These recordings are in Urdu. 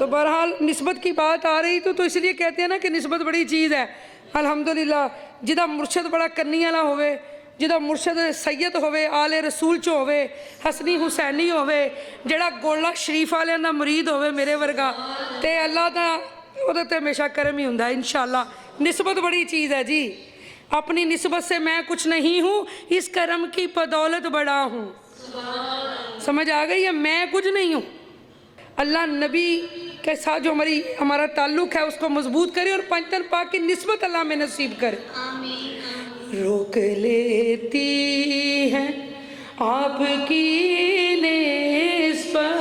تو بہرحال نسبت کی بات آ رہی تو اس لیے کہتے ہیں نا کہ نسبت بڑی چیز ہے۔ الحمدللہ جدا مرشد بڑا کنی والا ہوئے، جدا مرشد سید ہوئے، آل رسول چو ہوئے، حسنی حسینی ہوئے، جڑا گولہ شریف والے دا مرید ہوئے میرے ورگا، تے اللہ دا وہ تے ہمیشہ کرم ہی ہوندا ہے انشاءاللہ۔ نسبت بڑی چیز ہے جی، اپنی نسبت سے میں کچھ نہیں ہوں، اس کرم کی بدولت بڑا ہوں۔ سمجھ آ گئی ہے؟ میں کچھ نہیں ہوں۔ اللہ نبی کے ساتھ جو ہمارا تعلق ہے اس کو مضبوط کرے، اور پنجتن پاک کی نسبت اللہ میں نصیب کرے۔ روک لیتی ہے آپ کی نسبت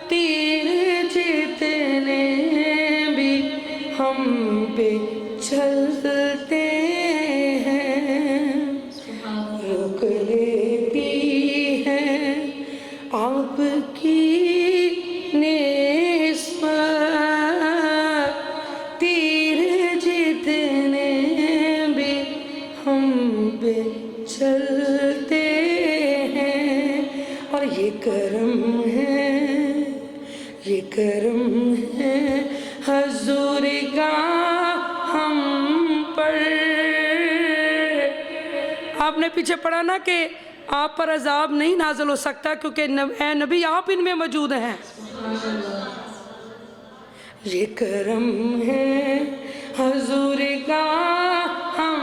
تیر جتنے بھی ہم پہ چلتے ہیں، روک لیتی ہے آپ کی نسبت تیر جتنے بھی ہم پہ چلتے ہیں، اور یہ کرم ہے، یہ کرم ہے حضور کا ہم پر۔ آپ نے پیچھے پڑھا نا کہ آپ پر عذاب نہیں نازل ہو سکتا کیونکہ اے نبی آپ ان میں موجود ہیں۔ یہ کرم ہے حضور کا ہم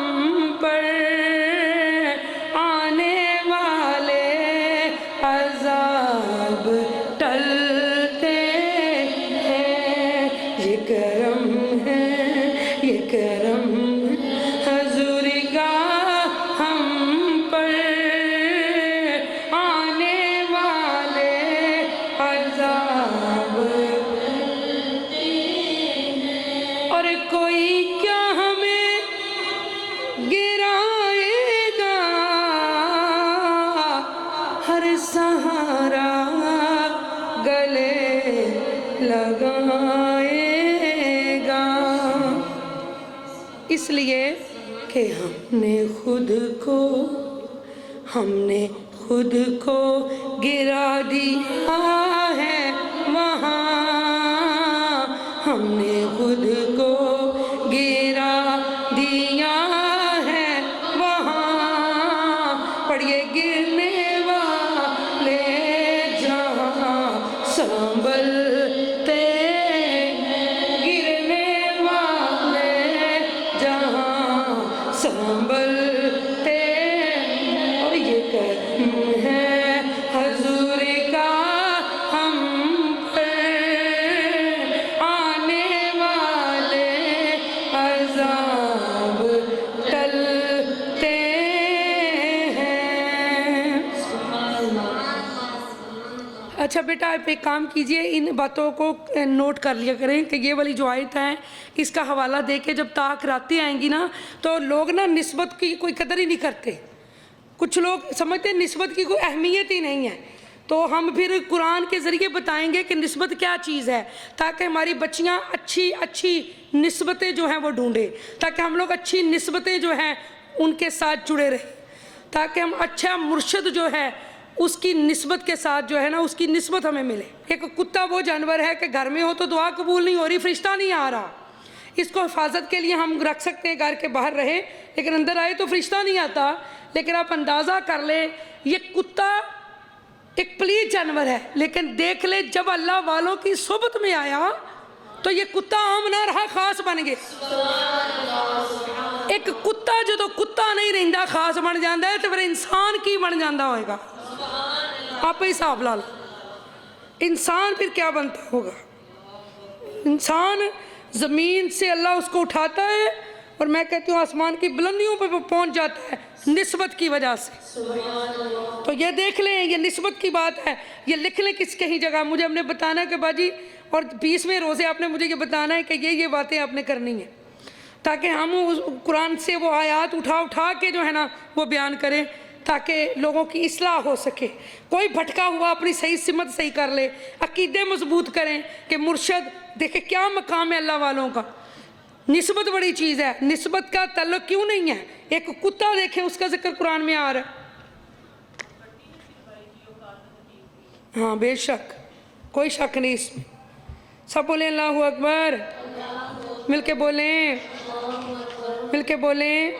پر، آنے والے عذاب ٹلتے ہیں۔ یہ کرم ہے، یہ کرم حضور کا ہم پر، آنے والے عذاب، اور کوئی کیا ہمیں گرائے گا، ہر سہارا گلے لگائے گا، اس لیے کہ ہم نے خود کو گرا دیا ہے وہاں، ہم نے خود کو گرا دیا ہے وہاں، پڑھیے گرنے والے جہاں سنبھلتے، گرنے والے جہاں سنبھلتے، اور یہ کرم ہے حضور کا ہم پر، آنے والے عذاب ٹلتے ہیں۔ اچھا بیٹا آپ ایک کام کیجئے، ان باتوں کو نوٹ کر لیا کریں کہ یہ والی جو آیت ہے اس کا حوالہ دے کے جب راتیں آئیں گی نا تو لوگ نا نسبت کی کوئی قدر ہی نہیں کرتے، کچھ لوگ سمجھتے ہیں نسبت کی کوئی اہمیت ہی نہیں ہے، تو ہم پھر قرآن کے ذریعے بتائیں گے کہ نسبت کیا چیز ہے، تاکہ ہماری بچیاں اچھی نسبتیں جو ہیں وہ ڈھونڈیں، تاکہ ہم لوگ اچھی نسبتیں جو ہیں ان کے ساتھ جڑے رہیں، تاکہ ہم اچھا مرشد جو ہے اس کی نسبت کے ساتھ جو ہے نا اس کی نسبت ہمیں ملے۔ ایک کتا وہ جانور ہے کہ گھر میں ہو تو دعا قبول نہیں ہو رہی، فرشتہ نہیں آ رہا، اس کو حفاظت کے لیے ہم رکھ سکتے ہیں گھر کے باہر رہے، لیکن اندر آئے تو فرشتہ نہیں آتا۔ لیکن آپ اندازہ کر لیں یہ کتا ایک پلیت جانور ہے، لیکن دیکھ لیں جب اللہ والوں کی صحبت میں آیا تو یہ کتا عام نہ رہا، خاص بن گئے۔ ایک کتا جو تو کتا نہیں رہندا خاص بن جاندہ ہے تو پھر انسان کی بن جاندہ ہوئے گا۔ آپ حساب لا لو انسان پھر کیا بنتا ہوگا۔ انسان زمین سے اللہ اس کو اٹھاتا ہے اور میں کہتی ہوں آسمان کی بلندیوں پہ پہنچ جاتا ہے نسبت کی وجہ سے۔ تو یہ دیکھ لیں یہ نسبت کی بات ہے، یہ لکھ لیں کہیں جگہ، مجھے ہم نے بتانا ہے کہ باجی اور 20ویں روزے آپ نے مجھے یہ بتانا ہے کہ یہ باتیں آپ نے کرنی ہیں، تاکہ ہم قرآن سے وہ آیات اٹھا کے جو ہے نا وہ بیان کریں تاکہ لوگوں کی اصلاح ہو سکے۔ کوئی بھٹکا ہوا اپنی صحیح سمت صحیح کر لے، عقیدے مضبوط کریں کہ مرشد دیکھیں کیا مقام ہے اللہ والوں کا۔ نسبت بڑی چیز ہے، نسبت کا تعلق کیوں نہیں ہے؟ ایک کتا دیکھیں اس کا ذکر قرآن میں آ رہا ہے، ہاں بے شک کوئی شک نہیں اس میں. سب بولیں اللہ اکبر, مل کے بولیں, مل کے بولیں.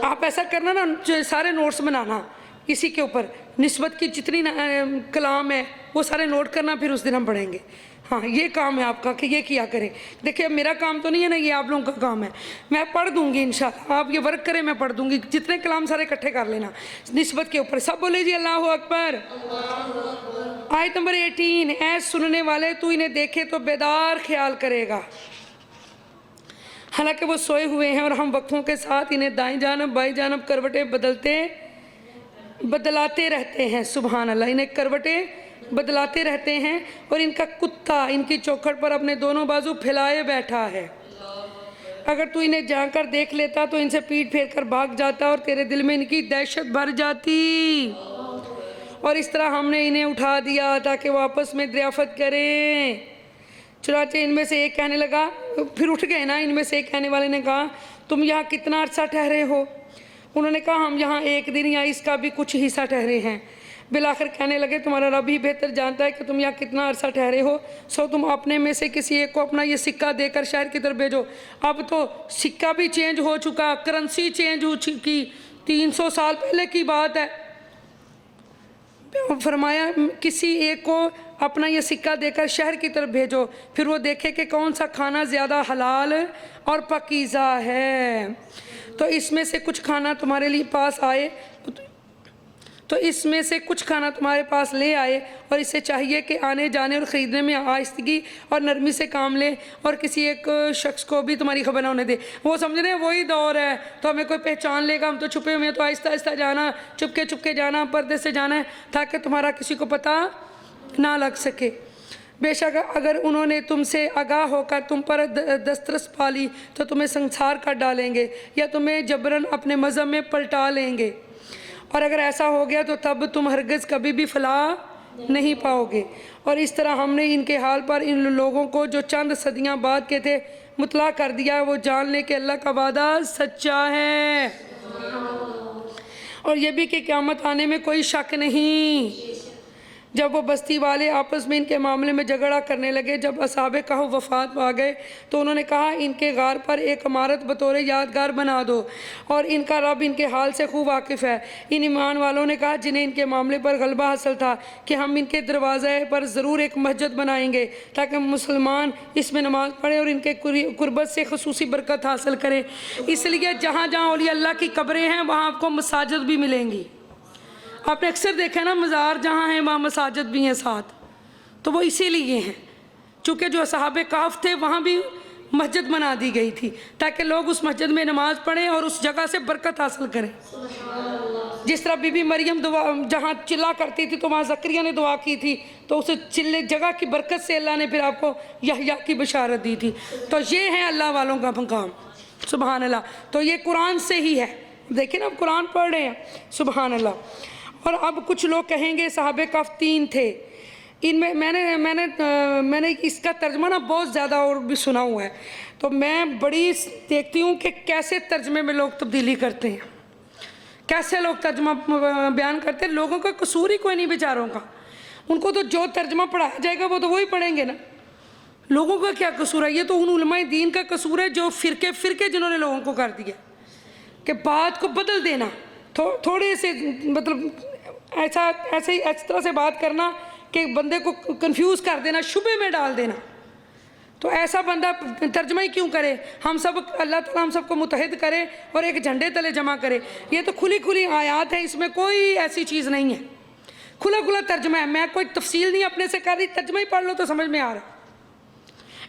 آپ ایسا کرنا نا, جو سارے نوٹس بنانا اسی کے اوپر, نسبت کی جتنی کلام ہے وہ سارے نوٹ کرنا, پھر اس دن ہم پڑھیں گے. ہاں یہ کام ہے آپ کا کہ یہ کیا کریں. دیکھیں میرا کام تو نہیں ہے نا, یہ آپ لوگوں کا کام ہے. میں پڑھ دوں گی انشاءاللہ, آپ یہ ورک کریں, میں پڑھ دوں گی. جتنے کلام سارے اکٹھے کر لینا نسبت کے اوپر. سب بولے جی اللہ اکبر. آیت نمبر 18. اے سننے والے, تو انہیں دیکھے تو بیدار خیال کرے گا, حالانکہ وہ سوئے ہوئے ہیں, اور ہم وقفوں کے ساتھ انہیں دائیں جانب بائیں جانب کروٹیں بدلاتے رہتے ہیں. سبحان اللہ. انہیں کروٹیں بدلاتے رہتے ہیں, اور ان کا کتا ان کی چوکھٹ پر اپنے دونوں بازو پھیلائے بیٹھا ہے. اگر تو انہیں جا کر دیکھ لیتا تو ان سے پیٹ پھیر کر بھاگ جاتا, اور تیرے دل میں ان کی دہشت بھر جاتی. اور اس طرح ہم نے انہیں اٹھا دیا تاکہ وہ آپس میں دریافت کریں. چنانچہ ان میں سے ایک کہنے لگا, پھر اٹھ گئے نا, ان میں سے ایک کہنے والے نے کہا تم یہاں کتنا عرصہ ٹھہرے ہو؟ انہوں نے کہا ہم یہاں 1 دن یا اس کا بھی کچھ حصہ ٹھہرے ہیں. بالآخر کہنے لگے تمہارا رب ہی بہتر جانتا ہے کہ تم یہاں کتنا عرصہ ٹھہرے ہو, سو تم اپنے میں سے کسی ایک کو اپنا یہ سکہ دے کر شہر کی طرف بھیجو. اب تو سکہ بھی چینج ہو چکا, کرنسی چینج ہو چکی, 300 سال پہلے کی بات ہے. فرمایا کسی ایک کو اپنا یہ سکہ دے کر شہر کی طرف بھیجو, پھر وہ دیکھے کہ کون سا کھانا زیادہ حلال اور پاکیزہ ہے. تو اس میں سے کچھ کھانا تمہارے لیے پاس آئے, تو اس میں سے کچھ کھانا تمہارے پاس لے آئے, اور اسے چاہیے کہ آنے جانے اور خریدنے میں آہستگی اور نرمی سے کام لے, اور کسی ایک شخص کو بھی تمہاری خبر نہ ہونے دے. وہ سمجھ رہے ہیں وہی دور ہے, تو ہمیں کوئی پہچان لے گا, ہم تو چھپے ہوئے ہیں, تو آہستہ آہستہ جانا, چپکے جانا, پردے سے جانا ہے, تاکہ تمہارا کسی کو پتہ نہ لگ سکے. بے شک اگر انہوں نے تم سے آگاہ ہو کر تم پر دسترس پا لی تو تمہیں سنسار کر ڈالیں گے, یا تمہیں جبراً اپنے مذہب میں پلٹا لیں گے, اور اگر ایسا ہو گیا تو تب تم ہرگز کبھی بھی فلاح نہیں پاؤ گے. اور اس طرح ہم نے ان کے حال پر ان لوگوں کو جو چند صدیاں بعد کے تھے مطلع کر دیا, وہ جان لے کہ اللہ کا وعدہ سچا ہے, اور یہ بھی کہ قیامت آنے میں کوئی شک نہیں. جب وہ بستی والے آپس میں ان کے معاملے میں جھگڑا کرنے لگے, جب اصحاب کہف وفات پا گئے تو انہوں نے کہا ان کے غار پر ایک عمارت بطور یادگار بنا دو, اور ان کا رب ان کے حال سے خوب واقف ہے. ان ایمان والوں نے کہا جنہیں ان کے معاملے پر غلبہ حاصل تھا کہ ہم ان کے دروازے پر ضرور ایک مسجد بنائیں گے تاکہ مسلمان اس میں نماز پڑھیں اور ان کے قربت سے خصوصی برکت حاصل کریں. اس لیے جہاں جہاں اولیاء اللہ کی قبریں ہیں وہاں آپ کو مساجد بھی ملیں گی. آپ نے اکثر دیکھا نا, مزار جہاں ہیں وہاں مساجد بھی ہیں ساتھ, تو وہ اسی لیے ہیں چونکہ جو اصحاب کہف تھے وہاں بھی مسجد بنا دی گئی تھی تاکہ لوگ اس مسجد میں نماز پڑھیں اور اس جگہ سے برکت حاصل کریں. جس طرح بی بی مریم جہاں چلا کرتی تھی تو وہاں زکریا نے دعا کی تھی, تو اسے چلے جگہ کی برکت سے اللہ نے پھر آپ کو یحییٰ کی بشارت دی تھی. تو یہ ہے اللہ والوں کا مقام. سبحان اللہ. تو یہ قرآن سے ہی ہے. دیکھیں نا, اب قرآن پڑھ رہے ہیں. سبحان اللہ. اور اب کچھ لوگ کہیں گے صحاب کہف 3 تھے. ان میں میں نے اس کا ترجمہ نا بہت زیادہ اور بھی سنا ہوا ہے, تو میں بڑی دیکھتی ہوں کہ کیسے ترجمے میں لوگ تبدیلی کرتے ہیں, کیسے لوگ ترجمہ بیان کرتے ہیں. لوگوں کا قصور ہی کوئی نہیں بیچاروں کا, ان کو تو جو ترجمہ پڑھایا جائے گا وہ تو وہی پڑھیں گے نا. لوگوں کا کیا قصور ہے؟ یہ تو ان علماء دین کا قصور ہے جو فرقے جنہوں نے لوگوں کو کر دیا کہ بات کو بدل دینا, تھوڑے سے مطلب ایسے اس طرح سے بات کرنا کہ بندے کو کنفیوز کر دینا, شبہ میں ڈال دینا. تو ایسا بندہ ترجمہ ہی کیوں کرے؟ ہم سب اللہ تعالیٰ ہم سب کو متحد کرے اور ایک جھنڈے تلے جمع کرے. یہ تو کھلی آیات ہے, اس میں کوئی ایسی چیز نہیں ہے, کھلا ترجمہ ہے. میں کوئی تفصیل نہیں اپنے سے کر رہی, ترجمہ ہی پڑھ لو تو سمجھ میں آ رہا.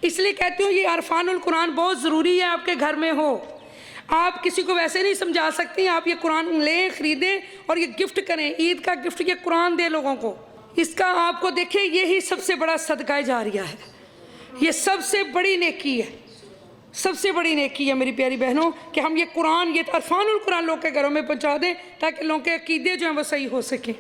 اس لیے کہتی ہوں یہ عرفان القرآن بہت ضروری ہے آپ کے گھر میں ہو. آپ کسی کو ویسے نہیں سمجھا سکتی, آپ یہ قرآن لیں, خریدیں اور یہ گفٹ کریں. عید کا گفٹ یہ قرآن دے لوگوں کو. اس کا آپ کو دیکھیں یہی سب سے بڑا صدقہ جاریہ ہے, یہ سب سے بڑی نیکی ہے, سب سے بڑی نیکی ہے میری پیاری بہنوں کہ ہم یہ قرآن, یہ عرفان القرآن لوگ کے گھروں میں پہنچا دیں تاکہ لوگوں کے عقیدے جو ہیں وہ صحیح ہو سکیں.